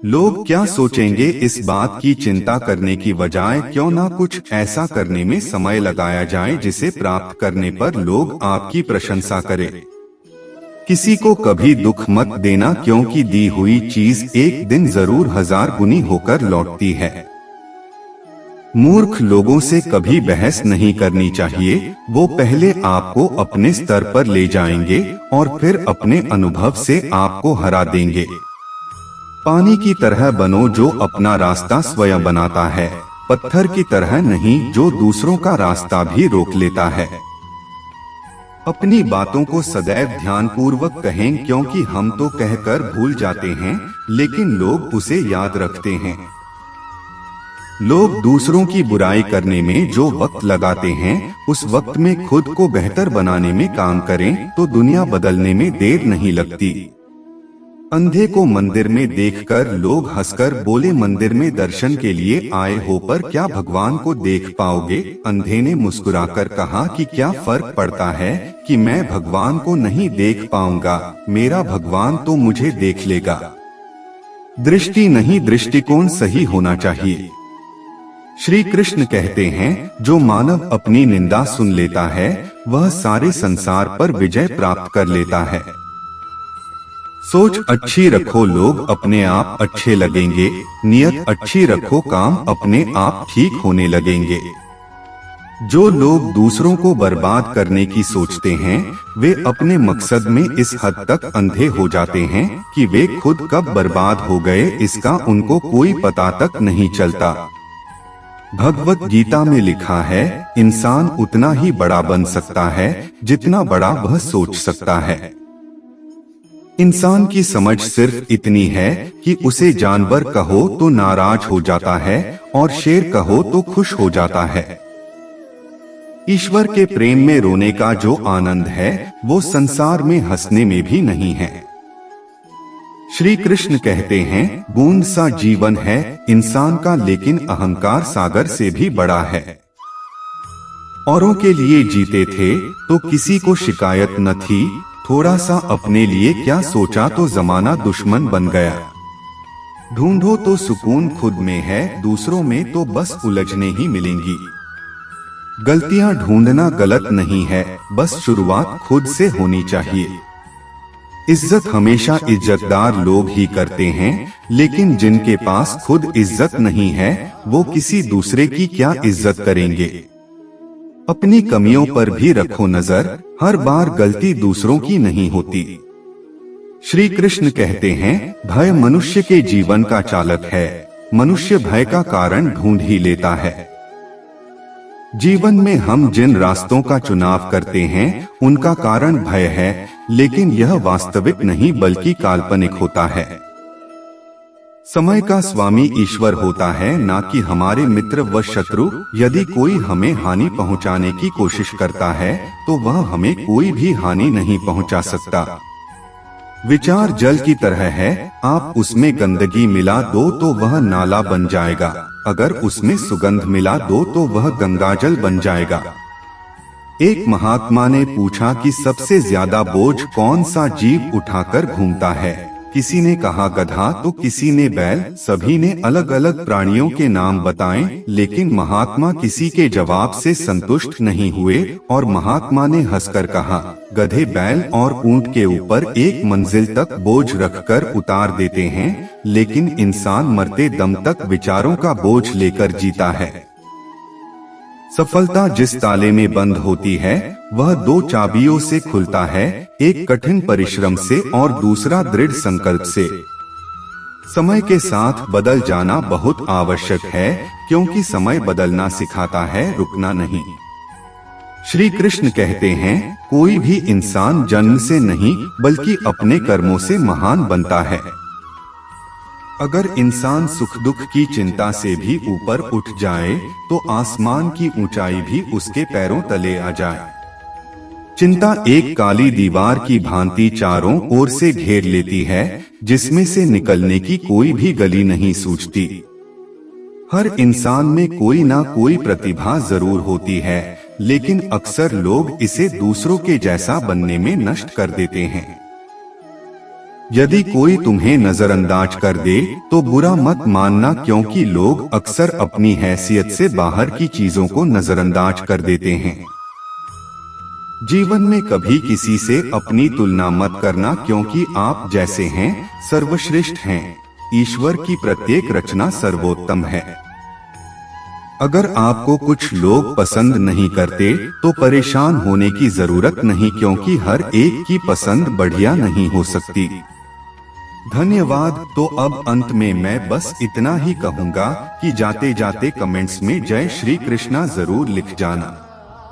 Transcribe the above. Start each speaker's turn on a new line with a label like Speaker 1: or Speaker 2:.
Speaker 1: लोग क्या सोचेंगे इस बात की चिंता करने की बजाय क्यों ना कुछ ऐसा करने में समय लगाया जाए जिसे प्राप्त करने पर लोग आपकी प्रशंसा करें। किसी को कभी दुख मत देना, क्योंकि दी हुई चीज एक दिन जरूर 1000 गुनी होकर लौटती है। मूर्ख लोगों से कभी बहस नहीं करनी चाहिए। वो पहले आपको अपने स्तर पर ले जाएंगे और फिर अपने अनुभव से आपको हरा देंगे। पानी की तरह बनो जो अपना रास्ता स्वयं बनाता है, पत्थर की तरह नहीं जो दूसरों का रास्ता भी रोक लेता है। अपनी बातों को सदैव ध्यानपूर्वक कहें, क्योंकि हम तो कहकर भूल जाते हैं लेकिन लोग उसे याद रखते हैं। लोग दूसरों की बुराई करने में जो वक्त लगाते हैं, उस वक्त में खुद को बेहतर बनाने में काम करें तो दुनिया बदलने में देर नहीं लगती। अंधे को मंदिर में देखकर लोग हंसकर बोले, मंदिर में दर्शन के लिए आए हो पर क्या भगवान को देख पाओगे? अंधे ने मुस्कुराकर कहा कि क्या फर्क पड़ता है कि मैं भगवान को नहीं देख पाऊंगा, मेरा भगवान तो मुझे देख लेगा। दृष्टि नहीं, दृष्टिकोण सही होना चाहिए। श्री कृष्ण कहते हैं, जो मानव अपनी निंदा सुन लेता है वह सारे संसार पर विजय प्राप्त कर लेता है। सोच अच्छी रखो, लोग अपने आप अच्छे लगेंगे। नियत अच्छी रखो, काम अपने आप ठीक होने लगेंगे। जो लोग दूसरों को बर्बाद करने की सोचते हैं, वे अपने मकसद में इस हद तक अंधे हो जाते हैं कि वे खुद कब बर्बाद हो गए इसका उनको कोई पता तक नहीं चलता। भगवत गीता में लिखा है, इंसान उतना ही बड़ा बन सकता है जितना बड़ा वह सोच सकता है। इंसान की समझ सिर्फ इतनी है कि उसे जानवर कहो तो नाराज हो जाता है और शेर कहो तो खुश हो जाता है। ईश्वर के प्रेम में रोने का जो आनंद है वो संसार में हंसने में भी नहीं है। श्री कृष्ण कहते हैं, बूंद सा जीवन है इंसान का, लेकिन अहंकार सागर से भी बड़ा है। औरों के लिए जीते थे तो किसी को शिकायत न थी, थोड़ा सा अपने लिए क्या सोचा तो जमाना दुश्मन बन गया। ढूंढो तो सुकून खुद में है, दूसरों में तो बस उलझने ही मिलेंगी। गलतियां ढूंढना गलत नहीं है, बस शुरुआत खुद से होनी चाहिए। इज्जत हमेशा इज्जतदार लोग ही करते हैं, लेकिन जिनके पास खुद इज्जत नहीं है वो किसी दूसरे की क्या इज्जत करेंगे। अपनी कमियों पर भी रखो नजर, हर बार गलती दूसरों की नहीं होती। श्री कृष्ण कहते हैं, भय मनुष्य के जीवन का चालक है, मनुष्य भय का कारण ढूंढ ही लेता है। जीवन में हम जिन रास्तों का चुनाव करते हैं उनका कारण भय है, लेकिन यह वास्तविक नहीं बल्कि काल्पनिक होता है। समय का स्वामी ईश्वर होता है, ना कि हमारे मित्र व शत्रु। यदि कोई हमें हानि पहुंचाने की कोशिश करता है तो वह हमें कोई भी हानि नहीं पहुंचा सकता। विचार जल की तरह है, आप उसमें गंदगी मिला दो तो वह नाला बन जाएगा, अगर उसमें सुगंध मिला दो तो वह गंगाजल बन जाएगा। एक महात्मा ने पूछा कि सबसे ज्यादा बोझ कौन सा जीव उठाकर घूमता है? किसी ने कहा गधा तो किसी ने बैल। सभी ने अलग अलग प्राणियों के नाम बताए, लेकिन महात्मा किसी के जवाब से संतुष्ट नहीं हुए और महात्मा ने हंसकर कहा, गधे बैल और ऊंट के ऊपर एक मंजिल तक बोझ रखकर उतार देते हैं, लेकिन इंसान मरते दम तक विचारों का बोझ लेकर जीता है। सफलता जिस ताले में बंद होती है वह 2 चाबियों से खुलता है, एक कठिन परिश्रम से और दूसरा दृढ़ संकल्प से। समय के साथ बदल जाना बहुत आवश्यक है, क्योंकि समय बदलना सिखाता है, रुकना नहीं। श्री कृष्ण कहते हैं, कोई भी इंसान जन्म से नहीं बल्कि अपने कर्मों से महान बनता है। अगर इंसान सुख दुख की चिंता से भी ऊपर उठ जाए तो आसमान की ऊंचाई भी उसके पैरों तले आ जाए। चिंता एक काली दीवार की भांति चारों ओर से घेर लेती है, जिसमें से निकलने की कोई भी गली नहीं सूझती। हर इंसान में कोई ना कोई प्रतिभा जरूर होती है, लेकिन अक्सर लोग इसे दूसरों के जैसा बनने में नष्ट कर देते हैं। यदि कोई तुम्हें नजरअंदाज कर दे तो बुरा मत मानना, क्योंकि लोग अक्सर अपनी हैसियत से बाहर की चीजों को नजरअंदाज कर देते हैं। जीवन में कभी किसी से अपनी तुलना मत करना, क्योंकि आप जैसे हैं सर्वश्रेष्ठ हैं। ईश्वर की प्रत्येक रचना सर्वोत्तम है। अगर आपको कुछ लोग पसंद नहीं करते तो परेशान होने की जरूरत नहीं, क्योंकि हर एक की पसंद बढ़िया नहीं हो सकती। धन्यवाद। तो अब अंत में मैं बस इतना ही कहूँगा कि जाते जाते कमेंट्स में जय श्री कृष्णा जरूर लिख जाना।